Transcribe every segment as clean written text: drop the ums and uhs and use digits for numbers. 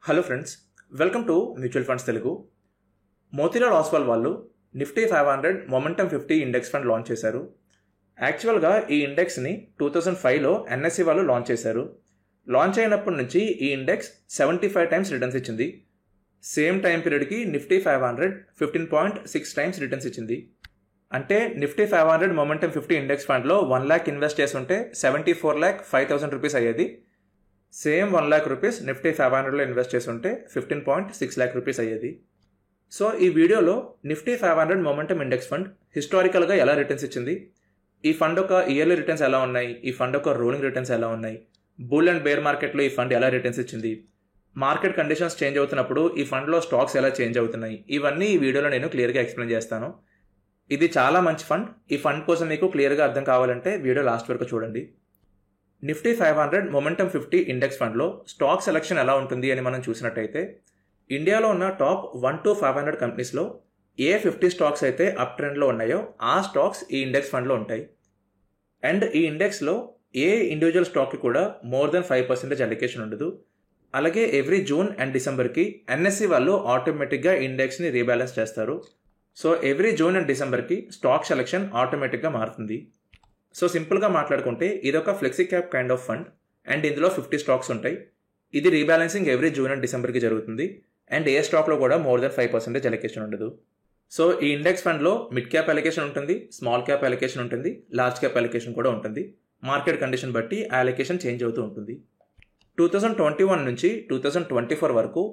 Hello friends, welcome to mutual funds Telugu. Motilal Oswal వాళ్ళు Nifty 500 momentum 50 index fund launch చేశారు. యాక్చువల్గా ఈ ఇండెక్స్ని 2005లో ఎన్ఎస్సి వాళ్ళు లాంచ్ చేశారు. లాంచ్ అయినప్పటి నుంచి ఈ ఇండెక్స్ 75 టైమ్స్ రిటర్న్స్ ఇచ్చింది. సేమ్ టైం పీరియడ్కి నిఫ్టీ 500 15.6 టైమ్స్ రిటర్న్స్ ఇచ్చింది. అంటే నిఫ్టీ 500 మొమెంటమ్ 50 ఇండెక్స్ ఫండ్లో 1 lakh ఇన్వెస్ట్ చేస్తుంటే 74,05,000 రూపీస్ అయ్యేది. సేమ్ 1 lakh రూపీస్ నిఫ్టీ 500లో ఇన్వెస్ట్ చేస్తుంటే 15.6 lakh రూపీస్ అయ్యేది. సో ఈ వీడియోలో నిఫ్టీ 500 మొమెంటమ్ ఇండెక్స్ ఫండ్ హిస్టారికల్గా ఎలా రిటర్న్స్ ఇచ్చింది, ఈ ఫండ్ యొక్క ఇయర్లీ రిటర్న్స్ ఎలా ఉన్నాయి, ఈ ఫండ్ యొక్క రోలింగ్ రిటర్న్స్ ఎలా ఉన్నాయి, బుల్ అండ్ బేర్ మార్కెట్లో ఈ ఫండ్ ఎలా రిటర్న్స్ ఇచ్చింది, మార్కెట్ కండిషన్స్ చేంజ్ అవుతున్నప్పుడు ఈ ఫండ్లో స్టాక్స్ ఎలా చేంజ్ అవుతున్నాయి, ఇవన్నీ ఈ వీడియోలో నేను క్లియర్గా ఎక్స్ప్లెయిన్ చేస్తాను. ఇది చాలా మంచి ఫండ్. ఈ ఫండ్ కోసం మీకు క్లియర్గా అర్థం కావాలంటే వీడియో లాస్ట్ వరకు చూడండి. నిఫ్టీ 500 మొమెంటమ్ 50 ఇండెక్స్ ఫండ్లో స్టాక్ సెలెక్షన్ ఎలా ఉంటుంది అని మనం చూసినట్టయితే, ఇండియాలో ఉన్న టాప్ 1 to 500 కంపెనీస్లో ఏ 50 స్టాక్స్ అయితే అప్ ట్రెండ్లో ఉన్నాయో ఆ స్టాక్స్ ఈ ఇండెక్స్ ఫండ్లో ఉంటాయి. అండ్ ఈ ఇండెక్స్లో ఏ ఇండివిజువల్ స్టాక్కి కూడా మోర్ దెన్ 5% అలికేషన్ ఉండదు. అలాగే ఎవ్రీ జూన్ అండ్ డిసెంబర్కి ఎన్ఎస్సి వాళ్ళు ఆటోమేటిక్గా ఇండెక్స్ని రీబ్యాలెన్స్ చేస్తారు. సో ఎవ్రీ జూన్ అండ్ డిసెంబర్కి స్టాక్ సెలెక్షన్ ఆటోమేటిక్గా మారుతుంది. సో సింపుల్గా మాట్లాడుకుంటే ఇదొక flexi cap kind of fund and ఇందులో 50 స్టాక్స్ ఉంటాయి. ఇది రీబ్యాలెన్సింగ్ ఎవ్రీ జూన్ అండ్ డిసెంబర్కి జరుగుతుంది. అండ్ ఏ స్టాక్లో కూడా మోర్ దెన్ 5% అలికేషన్ ఉండదు. సో ఈ ఇండెక్స్ ఫండ్లో మిడ్ క్యాప్ అలికేషన్ ఉంటుంది, స్మాల్ క్యాప్ అలికేషన్ ఉంటుంది, లార్జ్ క్యాప్ అలికేషన్ కూడా ఉంటుంది. మార్కెట్ కండిషన్ బట్టి ఆ అలికేషన్ చేంజ్ అవుతూ ఉంటుంది. 2021 నుంచి 2024 వరకు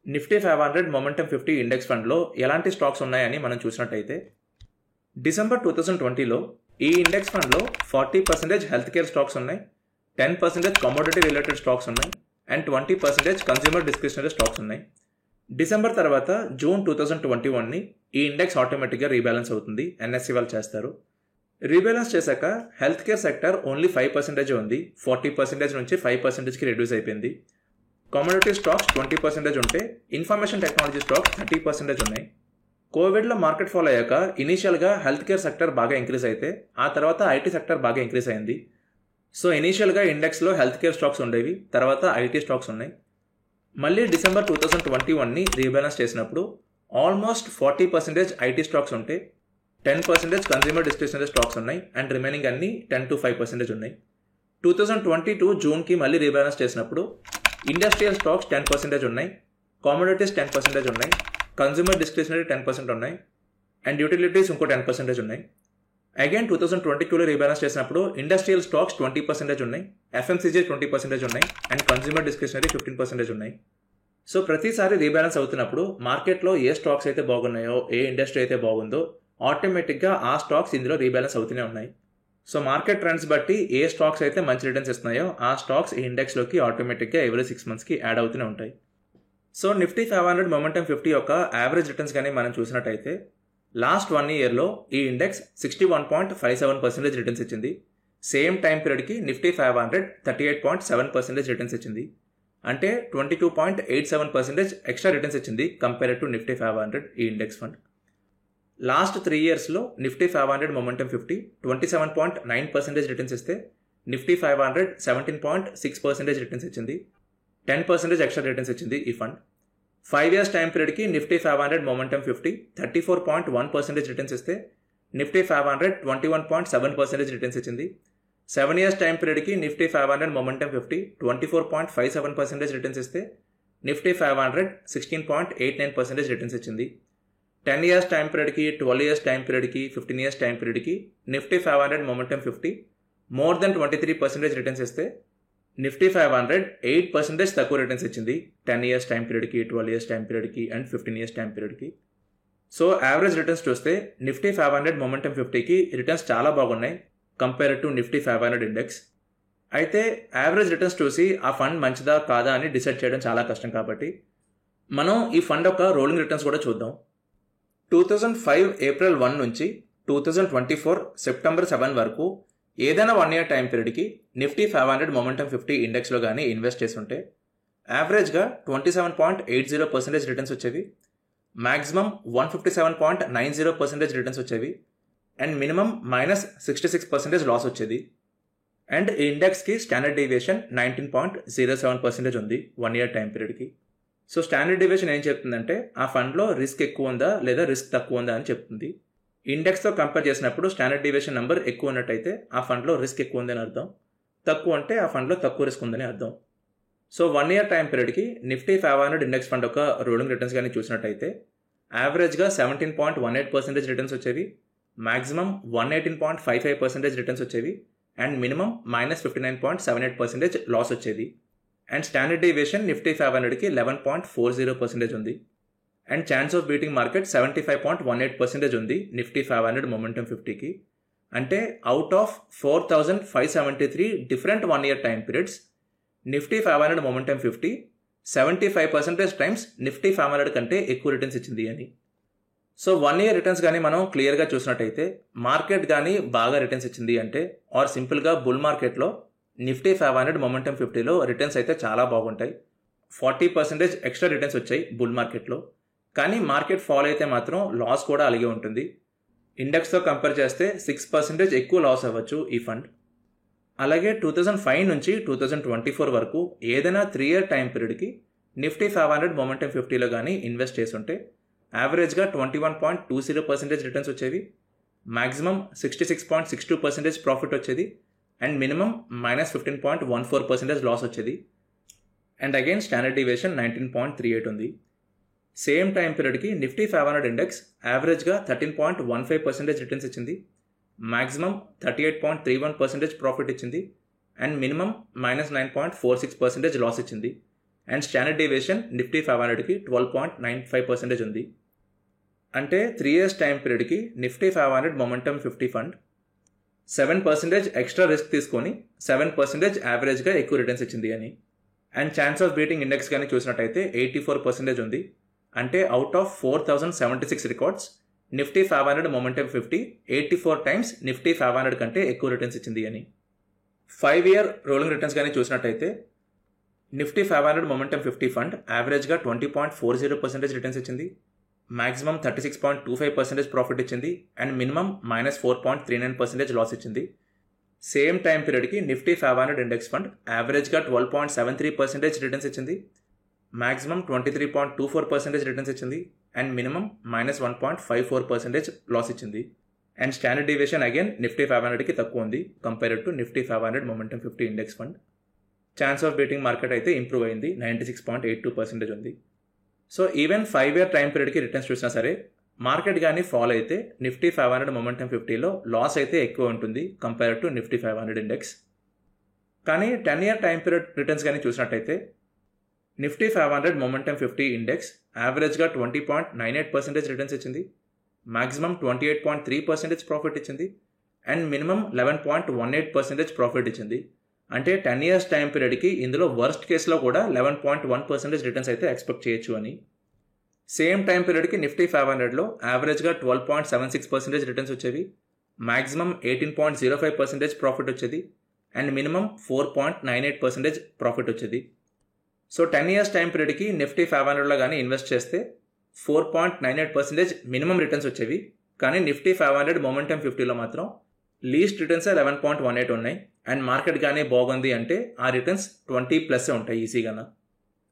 నిఫ్టీ 500 మొమెంటమ్ 50 ఇండెక్స్ ఫండ్లో ఎలాంటి స్టాక్స్ ఉన్నాయని మనం చూసినట్టయితే, డిసెంబర్ 2020లో ఈ ఇండెక్స్ ఫండ్లో 40% హెల్త్ కేర్ స్టాక్స్ ఉన్నాయి, 10% కమోడిటీ రిలేటెడ్ స్టాక్స్ ఉన్నాయి అండ్ 20% కన్స్యూమర్ డిస్క్రిషనరీ స్టాక్స్ ఉన్నాయి. డిసెంబర్ తర్వాత జూన్ 2021ని ఈ ఇండెక్స్ ఆటోమేటిక్గా రీబ్యాలెన్స్ అవుతుంది, ఎన్ఎస్సి వాళ్ళు చేస్తారు. రీబ్యాలెన్స్ చేశాక హెల్త్ కేర్ సెక్టర్ ఓన్లీ 5% ఉంది, 40% నుంచి 5%కి రెడ్యూస్ అయిపోయింది. కమోడిటీ స్టాక్స్ 20% ఉంటే ఇన్ఫర్మేషన్ టెక్నాలజీ స్టాక్స్ 30% ఉన్నాయి. కోవిడ్లో మార్కెట్ ఫాలో అయ్యాక ఇనీషియల్గా హెల్త్ కేర్ సెక్టర్ బాగా ఇంక్రీజ్ అయితే ఆ తర్వాత ఐటీ సెక్టర్ బాగా ఇంక్రీజ్ అయింది. సో ఇనీషియల్గా ఇండెక్స్లో హెల్త్ కేర్ స్టాక్స్ ఉండేవి, తర్వాత ఐటీ స్టాక్స్ ఉన్నాయి. మళ్ళీ డిసెంబర్ 2021ని రీబ్యాలెన్స్ చేసినప్పుడు ఆల్మోస్ట్ 40% ఐటీ స్టాక్స్ ఉంటే 10% కన్స్యూమర్ డిస్క్రిషనరీ స్టాక్స్ ఉన్నాయి అండ్ రిమైనింగ్ అన్ని 10 to 5% ఉన్నాయి. 2022 జూన్కి మళ్ళీ రీబ్యాలెన్స్ చేసినప్పుడు ఇండస్ట్రియల్ స్టాక్స్ 10% ఉన్నాయి, కామోడిటీస్ 10% ఉన్నాయి, కన్స్యూమర్ డిస్క్రిషనరీ 10% ఉన్నాయి అండ్ యూటిలిటీస్ ఇంకో 10% ఉన్నాయి. అగైన్ 2022లో రీబ్యాలెన్స్ చేసినప్పుడు ఇండస్ట్రియల్ స్టాక్స్ 20% ఉన్నాయి, ఎఫ్ఎంసీజీ 20% ఉన్నాయి అండ్ కన్స్యూమర్ డిస్క్రిషనరీ 15% ఉన్నాయి. సో ప్రతిసారి రీబ్యాలెన్స్ అవుతున్నప్పుడు మార్కెట్లో ఏ స్టాక్స్ అయితే బాగున్నాయో, ఏ ఇండస్ట్రీ అయితే బాగుందో ఆటోమేటిక్గా ఆ స్టాక్స్ ఇందులో రీబ్యాలెన్స్ అవుతూనే ఉన్నాయి. సో మార్కెట్ ట్రెండ్స్ బట్టి ఏ స్టాక్స్ అయితే మంచి రిటర్న్స్ ఇస్తున్నాయో ఆ స్టాక్స్ ఈ ఇండెక్స్లోకి ఆటోమేటిక్గా ఎవ్రీ 6 monthsకి యాడ్ అవుతూనే ఉంటాయి. సో నిఫ్టీ 500 మొమెంటమ్ 50 యొక్క యావరేజ్ రిటర్న్స్ కానీ మనం చూసినట్టయితే లాస్ట్ 1 yearలో ఈ ఇండెక్స్ 61.57% రిటర్న్స్ ఇచ్చింది. సేమ్ టైం పీరియడ్కి నిఫ్టీ 500 38.7% రిటర్న్స్ ఇచ్చింది. అంటే 22.87% ఎక్స్ట్రా రిటర్న్స్ ఇచ్చింది కంపేర్ టు నిఫ్టీ 500 ఈ ఇండెక్స్ ఫండ్. లాస్ట్ 3 yearsలో నిఫ్టీ 500 మొమెంటమ్ 50 27.9% రిటర్న్స్ ఇస్తే నిఫ్టీ 500 17.6% రిటర్న్స్ ఇచ్చింది, 10% ఎక్స్ట్రా రిటర్న్స్ ఇచ్చింది ఈ ఫండ్. 5 years టైం పీరియడ్కి నిఫ్టీ 500 మొమెంటమ్ 50 34.1% రిటర్న్స్ ఇస్తే నిఫ్టీ 500 21.7% రిటర్న్స్ ఇచ్చింది. 7 years టైం పీరియడ్కి నిఫ్టీ 500 మొమెంటమ్ 50 24.57% రిటర్న్స్ ఇస్తే నిఫ్టీ 500 16.89% రిటర్న్స్ ఇచ్చింది. 10 years టైం పీరియడ్కి, 12 years టైం పీరియడ్కి, 15 years టైం పీరియడ్కి Nifty 500 momentum 50 more than 23% returns ఇస్తే నిఫ్టీ 500 8% తక్కువ రిటర్న్స్ ఇచ్చింది 10 years టైం పీరియడ్కి, 12 years టైం పీరియడ్కి అండ్ 15 years టైం పీరియడ్కి. సో యావరేజ్ రిటర్న్స్ చూస్తే నిఫ్టీ 500 మొమెంటమ్ 50కి రిటర్న్స్ చాలా బాగున్నాయి కంపేర్ టు నిఫ్టీ 500 ఇండెక్స్. అయితే యావరేజ్ రిటర్న్స్ చూసి ఆ ఫండ్ మంచిదా కాదా అని డిసైడ్ చేయడం చాలా కష్టం కాబట్టి మనం ఈ ఫండ్ యొక్క రోలింగ్ రిటర్న్స్ కూడా చూద్దాం. 2005 April 1 నుంచి 2024 September 7 వరకు ఏదైనా 1 year టైం పీరియడ్కి నిఫ్టీ 500 మొమెంటమ్ 50 ఇండెక్స్లో కానీ ఇన్వెస్ట్ చేస్తుంటే యావరేజ్గా 27.80% రిటర్న్స్ వచ్చేవి, మ్యాక్సిమం 157.90% రిటర్న్స్ వచ్చేవి అండ్ మినిమం -66% లాస్ వచ్చేది. అండ్ ఈ ఇండెక్స్కి స్టాండర్డ్ డీవియేషన్ 19.07% ఉంది 1 year టైం పీరియడ్కి. సో స్టాండర్డ్ డీవియేషన్ ఏం చెప్తుందంటే ఆ ఫండ్లో రిస్క్ ఎక్కువ ఉందా లేదా రిస్క్ తక్కువ ఉందా అని చెప్తుంది. ఇండెక్స్తో కంపేర్ చేసినప్పుడు స్టాండర్డ్ డీవియేషన్ నెంబర్ ఎక్కువ ఉన్నట్టయితే ఆ ఫండ్లో రిస్క్ ఎక్కువ ఉందని అర్థం, తక్కువ అంటే ఆ ఫండ్లో తక్కువ రిస్క్ ఉందని అర్థం. సో 1 year టైం పీరియడ్కి నిఫ్టీ 500 ఇండెక్స్ ఫండ్ యొక్క రోలింగ్ రిటర్న్స్ కానీ చూసినట్టయితే యావరేజ్గా 17.18% రిటర్న్స్ వచ్చేవి, మ్యాక్సిమం 118.55% రిటర్న్స్ వచ్చేవి, అండ్ మినిమం -59.78% లాస్ వచ్చేది. అండ్ స్టాండర్డ్ డీవియేషన్ నిఫ్టీ 500కి 11.40% ఉంది. And chance of beating market 75.18% ఉంది నిఫ్టీ 500 మొమెంటమ్ 50కి. అంటే out of 4,573 different 1 year time periods Nifty 500 momentum 50 75% times Nifty 500 కంటే ఎక్కువ రిటర్న్స్ ఇచ్చింది అని. సో 1 year రిటర్న్స్ కానీ మనం క్లియర్గా చూసినట్టయితే మార్కెట్ కానీ బాగా రిటర్న్స్ ఇచ్చింది అంటే, ఆర్ సింపుల్గా బుల్ మార్కెట్లో నిఫ్టీ 500 మొమెంటమ్ 50లో రిటర్న్స్ అయితే చాలా బాగుంటాయి. 40% ఎక్స్ట్రా రిటర్న్స్ వచ్చాయి బుల్ మార్కెట్లో. కానీ మార్కెట్ ఫాల్ అయితే మాత్రం లాస్ కూడా అలాగే ఉంటుంది. ఇండెక్స్తో కంపేర్ చేస్తే 6% ఎక్కువ లాస్ అవ్వచ్చు ఈ ఫండ్. అలాగే 2005 నుంచి 2024 వరకు ఏదైనా 3 year టైం పీరియడ్కి నిఫ్టీ 500 మొమెంటమ్ 50లో కానీ ఇన్వెస్ట్ చేస్తుంటే యావరేజ్గా 21.20% రిటర్న్స్ వచ్చేవి, మ్యాక్సిమం 66.62% ప్రాఫిట్ వచ్చేది, అండ్ మినిమం -15.14% లాస్ వచ్చేది. అండ్ అగైన్ స్టాండర్డ్ డీవియేషన్ 19.38 ఉంది. సేమ్ టైం పీరియడ్కి నిఫ్టీ 500 ఇండెక్స్ యావరేజ్గా 13.15% రిటర్న్స్ ఇచ్చింది, మ్యాక్సిమం 38.31% ప్రాఫిట్ ఇచ్చింది, అండ్ మినిమం -9.46% లాస్ ఇచ్చింది. అండ్ స్టాండర్డ్ డీవియేషన్ నిఫ్టీ 500కి 12.95% ఉంది. అంటే 3 years టైం పీరియడ్కి Nifty 500 momentum 50 fund 7% extra risk తీసుకొని 7% యావరేజ్గా ఎక్కువ రిటర్న్స్ ఇచ్చింది అని. And chance of beating index కానీ చూసినట్టయితే 84% ఉంది. అంటే out of 4,076 records Nifty 500 momentum 50 84 times Nifty 500 కంటే ఎక్కువ రిటర్న్స్ ఇచ్చింది అని. 5 year రోలింగ్ రిటర్న్స్ కానీ చూసినట్టయితే నిఫ్టీ 500 మొమెంటమ్ 50 ఫండ్ యావరేజ్గా 20.40% రిటర్న్స్ ఇచ్చింది, మ్యాక్సిమం 36.25% ప్రాఫిట్ ఇచ్చింది, అండ్ మినిమం -4.39% లాస్ ఇచ్చింది. సేమ్ టైం పీరియడ్కి నిఫ్టీ 500 ఇండెక్స్ ఫండ్ యావరేజ్గా 12.73% రిటర్న్స్ ఇచ్చింది, మ్యాక్సిమం 23.24% రిటర్న్స్ ఇచ్చింది, అండ్ మినిమం -1.54% లాస్ ఇచ్చింది. And standard deviation again Nifty 500కి తక్కువ ఉంది compared to Nifty 500 momentum 50 index fund. Chance of beating market అయితే ఇంప్రూవ్ అయింది, 96.82% ఉంది. సో ఈవెన్ 5 year టైం పీరియడ్కి రిటర్న్స్ చూసినా సరే మార్కెట్ కానీ ఫాల్ అయితే నిఫ్టీ 500 మొమెంటమ్ 50లో లాస్ అయితే ఎక్కువ ఉంటుంది కంపేర్డ్ టు నిఫ్టీ 500 ఇండెక్స్. కానీ 10 year టైం పీరియడ్ రిటర్న్స్ కానీ చూసినట్టయితే నిఫ్టీ 500 మొమెంటమ్ 50 ఇండెక్స్ యావరేజ్గా 20.98% రిటర్న్స్ ఇచ్చింది, మ్యాక్సిమం 28.3% ప్రాఫిట్ ఇచ్చింది, అండ్ మినిమం 11.18% ప్రాఫిట్ ఇచ్చింది. అంటే 10 years టైం పీరియడ్కి ఇందులో వర్స్ట్ కేసులో కూడా 11.1% రిటర్న్స్ అయితే ఎక్స్పెక్ట్ చేయొచ్చు అని. సేమ్ టైం పీరియడ్కి నిఫ్టీ 500లో యావరేజ్గా 12.76% రిటర్న్స్ వచ్చేవి, మ్యాక్సిమం 18.05% ప్రాఫిట్ వచ్చేది, అండ్ మినిమం 4.98% ప్రాఫిట్ వచ్చేది. సో 10 years టైం పీరియడ్కి నిఫ్టీ 500లో కానీ ఇన్వెస్ట్ చేస్తే 4.98% మినిమం రిటర్న్స్ వచ్చేవి. కానీ నిఫ్టీ 500 మొమెంటమ్ 50లో మాత్రం లీస్ట్ రిటర్న్స్ 11.18 ఉన్నాయి. అండ్ మార్కెట్ కానీ బాగుంది అంటే ఆ రిటర్న్స్ 20+ ఉంటాయి ఈజీగానా.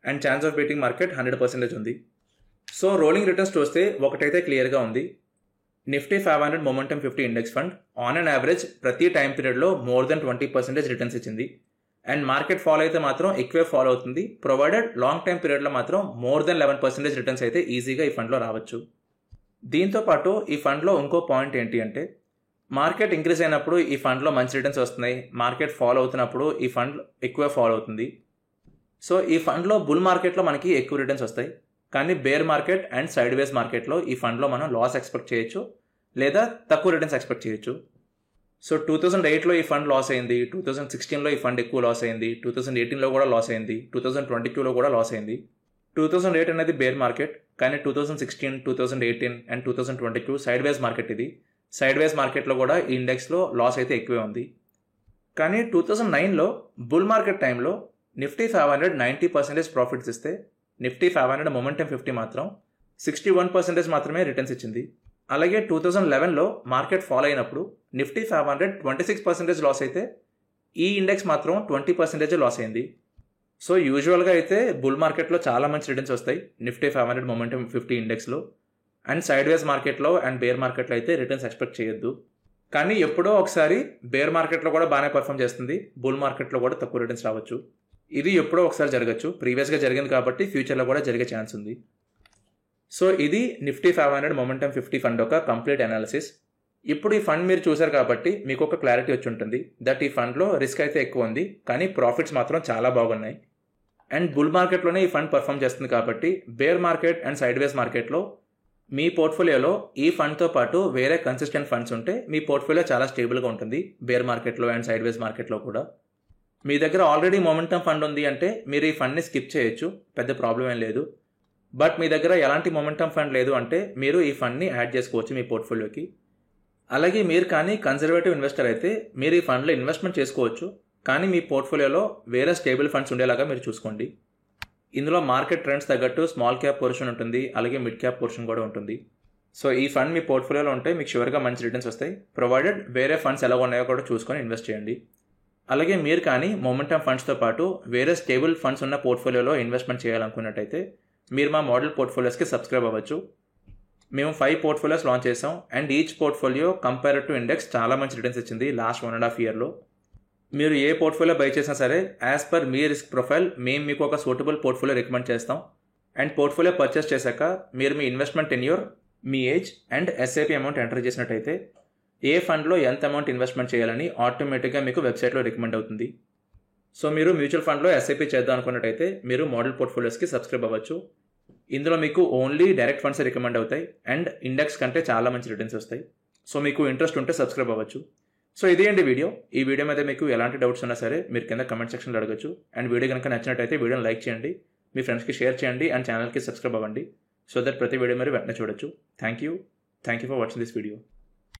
And chance of beating market 100% ఉంది. సో రోలింగ్ రిటర్న్స్ చూస్తే ఒకటైతే క్లియర్గా ఉంది, Nifty 500 momentum 50 index fund on and average ప్రతి టైం పీరియడ్లో మోర్ దెన్ 20% రిటర్న్స్ ఇచ్చింది. అండ్ మార్కెట్ ఫాలో అయితే మాత్రం ఎక్కువే ఫాలో అవుతుంది, ప్రొవైడెడ్ లాంగ్ టైం పీరియడ్లో మాత్రం మోర్ దెన్ 11% రిటర్న్స్ అయితే ఈజీగా ఈ ఫండ్లో రావచ్చు. దీంతోపాటు ఈ ఫండ్లో ఇంకో పాయింట్ ఏంటి అంటే మార్కెట్ ఇంక్రీజ్ అయినప్పుడు ఈ ఫండ్లో మంచి రిటర్న్స్ వస్తున్నాయి, మార్కెట్ ఫాలో అవుతున్నప్పుడు ఈ ఫండ్ ఎక్కువ ఫాలో అవుతుంది. సో ఈ ఫండ్లో బుల్ మార్కెట్లో మనకి ఎక్కువ రిటర్న్స్ వస్తాయి, కానీ bear market and sideways మార్కెట్లో ఈ ఫండ్లో మనం లాస్ ఎక్స్పెక్ట్ చేయొచ్చు లేదా తక్కువ రిటర్న్స్ ఎక్స్పెక్ట్ చేయొచ్చు. సో 2008లో ఈ ఫండ్ లాస్ అయింది, 2016లో ఈ ఫండ్ ఎక్కువ లాస్ అయింది, 2018లో కూడా లాస్ అయింది, 2022లో కూడా లాస్ అయింది. 2008 అనేది బేర్ మార్కెట్, కానీ 2016, 2018 అండ్ 2022 సైడ్ వేస్ మార్కెట్. ఇది సైడ్ వేస్ మార్కెట్లో కూడా ఈ ఇండెక్స్లో లాస్ అయితే ఎక్కువే ఉంది. కానీ 2009లో బుల్ మార్కెట్ టైంలో నిఫ్టీ 500 90% ప్రాఫిట్స్ ఇస్తే నిఫ్టీ 500 మొమెంటమ్ 50 మాత్రం 61% మాత్రమే రిటర్న్స్ ఇచ్చింది. అలాగే 2011లో మార్కెట్ ఫాలో అయినప్పుడు నిఫ్టీ 500 26% లాస్ అయితే ఈ ఇండెక్స్ మాత్రం 20% లాస్ అయింది. సో యూజువల్గా అయితే బుల్ మార్కెట్లో చాలా మంచి రిటర్న్స్ వస్తాయి నిఫ్టీ 500 మొమెంటం 50 ఇండెక్స్లో. అండ్ సైడ్ వేస్ మార్కెట్లో అండ్ బేర్ మార్కెట్లో అయితే రిటర్న్స్ ఎక్స్పెక్ట్ చేయొద్దు. కానీ ఎప్పుడో ఒకసారి బేర్ మార్కెట్లో కూడా బాగానే పర్ఫామ్ చేస్తుంది, బుల్ మార్కెట్లో కూడా తక్కువ రిటర్న్స్ రావచ్చు. ఇది ఎప్పుడో ఒకసారి జరగచ్చు, ప్రీవియస్గా జరిగింది కాబట్టి ఫ్యూచర్లో కూడా జరిగే ఛాన్స్ ఉంది. సో ఇది నిఫ్టీ 500 మొమెంటం 50 ఫండ్ ఒక కంప్లీట్ అనాలిసిస్. ఇప్పుడు ఈ ఫండ్ మీరు చూసారు కాబట్టి మీకు ఒక క్లారిటీ వచ్చి ఉంటుంది దట్ ఈ ఫండ్లో రిస్క్ అయితే ఎక్కువ ఉంది కానీ ప్రాఫిట్స్ మాత్రం చాలా బాగున్నాయి. అండ్ బుల్ మార్కెట్లోనే ఈ ఫండ్ పర్ఫామ్ చేస్తుంది కాబట్టి bear market and sideways మార్కెట్లో మీ పోర్ట్ఫోలియోలో ఈ ఫండ్తో పాటు వేరే కన్సిస్టెంట్ ఫండ్స్ ఉంటే మీ పోర్ట్ఫోలియో చాలా స్టేబుల్గా ఉంటుంది బేర్ మార్కెట్లో అండ్ సైడ్ వేస్ మార్కెట్లో కూడా. మీ దగ్గర ఆల్రెడీ మొమెంటం ఫండ్ ఉంది అంటే మీరు ఈ ఫండ్ని స్కిప్ చేయొచ్చు, పెద్ద ప్రాబ్లం ఏం లేదు. బట్ మీ దగ్గర ఎలాంటి మొమెంటం ఫండ్ లేదు అంటే మీరు ఈ ఫండ్ని యాడ్ చేసుకోవచ్చు మీ పోర్ట్ఫోలియోకి. అలాగే మీరు కానీ కన్జర్వేటివ్ ఇన్వెస్టర్ అయితే మీరు ఈ ఫండ్లో ఇన్వెస్ట్మెంట్ చేసుకోవచ్చు, కానీ మీ పోర్ట్ఫోలియోలో వేరే స్టేబుల్ ఫండ్స్ ఉండేలాగా మీరు చూసుకోండి. ఇందులో మార్కెట్ ట్రెండ్స్ తగ్గట్టు స్మాల్ క్యాప్ పోర్షన్ ఉంటుంది, అలాగే మిడ్ క్యాప్ పోర్షన్ కూడా ఉంటుంది. సో ఈ ఫండ్ మీ పోర్ట్ఫోలియోలో ఉంటే మీకు షూర్గా మంచి రిటర్న్స్ వస్తాయి, ప్రొవైడెడ్ వేరే ఫండ్స్ ఎలా ఉన్నాయో కూడా చూసుకొని ఇన్వెస్ట్ చేయండి. అలాగే మీరు కానీ మొమెంటం ఫండ్స్తో పాటు వేరే స్టేబుల్ ఫండ్స్ ఉన్న పోర్ట్ఫోలియోలో ఇన్వెస్ట్మెంట్ చేయాలనుకున్నట్టయితే మీరు మా మోడల్ పోర్ట్ఫోలియోస్కి సబ్స్క్రైబ్ అవ్వచ్చు. మేము 5 పోర్ట్ఫోలియోస్ లాంచ్ చేసాం and each portfolio compare to index చాలా మంచి రిటర్న్స్ ఇచ్చింది లాస్ట్ 1.5 ఇయర్లో. మీరు ఏ పోర్ట్ఫోలియో బై చేసినా సరే యాజ్ పర్ మీ రిస్క్ ప్రొఫైల్ మేము మీకు ఒక సూటబుల్ పోర్ట్ఫోలియో రికమెండ్ చేస్తాం. అండ్ పోర్ట్ఫోలియో పర్చేస్ చేశాక మీరు మీ ఇన్వెస్ట్మెంట్ టెన్యూర్, మీ age and SIP amount enter చేసినట్టయితే ఏ ఫండ్లో ఎంత అమౌంట్ ఇన్వెస్ట్మెంట్ చేయాలని ఆటోమేటిక్గా మీకు వెబ్సైట్లో రికమెండ్ అవుతుంది. సో మీరు మ్యూచువల్ ఫండ్లో ఎస్ఐపి చేద్దాం అనుకున్నట్టయితే మీరు మోడల్ పోర్ట్ఫోలియోస్కి సబ్స్క్రైబ్ అవ్వచ్చు. ఇందులో మీకు ఓన్లీ డైరెక్ట్ ఫండ్స్ రికమెండ్ అవుతాయి అండ్ ఇండెక్స్ కంటే చాలా మంచి రిటర్న్స్ వస్తాయి. సో మీకు ఇంట్రెస్ట్ ఉంటే సబ్స్క్రైబ్ అవ్వచ్చు. సో ఇదే అండి వీడియో. ఈ వీడియో మీద మీకు ఎలాంటి డౌట్స్ ఉన్నా సరే మీరు కింద కమెంట్ సెక్షన్లో అడగచ్చు. అండ్ వీడియో కనుక నచ్చినట్టయితే వీడియోని లైక్ చేయండి, మీ ఫ్రెండ్స్కి షేర్ చేయండి అండ్ ఛానల్కి సబ్స్క్రైబ్ అవ్వండి సో దట్ ప్రతి వీడియో మీరు వెంటనే చూడొచ్చు. Thank you for watching this video.